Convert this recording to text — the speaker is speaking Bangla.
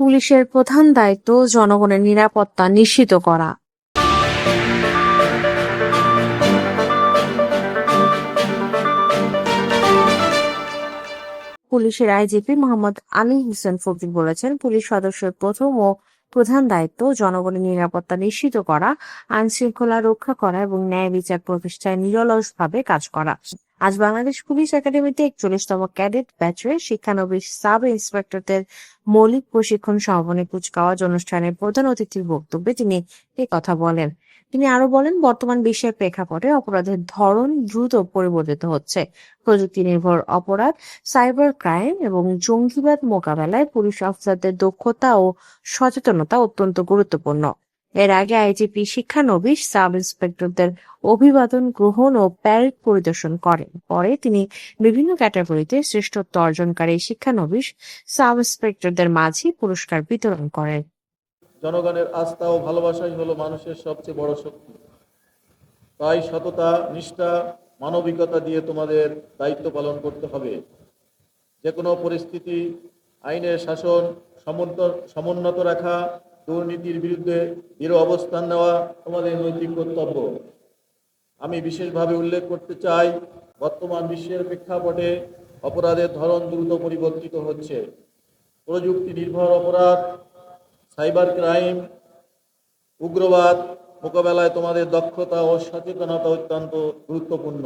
পুলিশের প্রধান দায়িত্ব জনগণের নিরাপত্তা নিশ্চিত করা। পুলিশের আইজিপি মোহাম্মদ আলী হোসেন ফকির বলেছেন, পুলিশ সদস্যের প্রথম ও প্রধান দায়িত্ব জনগণের নিরাপত্তা নিশ্চিত করা, আইন শৃঙ্খলা রক্ষা করা এবং ন্যায় বিচার প্রতিষ্ঠায় নিরলসভাবে কাজ করা। আজ বাংলাদেশ পুলিশ একাডেমিতে 41তম ক্যাডেট ব্যাচের শিক্ষানবিশ সাব ইন্সপেক্টরদের মৌলিক প্রশিক্ষণ সমাপনী কুচকাওয়াজ অনুষ্ঠানের প্রধান অতিথির বক্তব্যে তিনি এ কথা বলেন। তিনি আরো বলেন, বর্তমান বিশ্বের প্রেক্ষাপটে অপরাধের ধরন দ্রুত পরিবর্তিত হচ্ছে। প্রযুক্তি নির্ভর অপরাধ, সাইবার ক্রাইম এবং জঙ্গিবাদ মোকাবেলায় পুলিশ অফিসারদের দক্ষতা ও সচেতনতা অত্যন্ত গুরুত্বপূর্ণ। এর আগে আইজিপি শিক্ষানবিশ সাব ইন্সপেক্টরদের অভিবাদন গ্রহণ ও প্যারেড পরিদর্শন করেন। পরে তিনি বিভিন্ন ক্যাটাগরিতে শ্রেষ্ঠত্ব অর্জনকারী শিক্ষানবিশ সাব ইন্সপেক্টরদের মাঝে পুরস্কার বিতরণ করেন। জনগণের আস্থা ও ভালোবাসাই হলো মানুষের সবচেয়ে বড় শক্তি। তাই সততা, নিষ্ঠা, মানবিকতা দিয়ে তোমাদের দায়িত্ব পালন করতে হবে। যে কোনো পরিস্থিতি আইনের শাসন সমুন্নত রাখা, দুর্নীতির বিরুদ্ধে দৃঢ় অবস্থান নেওয়া তোমাদের নৈতিক কর্তব্য। আমি বিশেষভাবে উল্লেখ করতে চাই, বর্তমান বিশ্বের প্রেক্ষাপটে অপরাধের ধরন দ্রুত পরিবর্তিত হচ্ছে। প্রযুক্তি নির্ভর অপরাধ, সাইবার ক্রাইম, উগ্রবাদ মোকাবেলায় তোমাদের দক্ষতা ও সচেতনতা অত্যন্ত গুরুত্বপূর্ণ।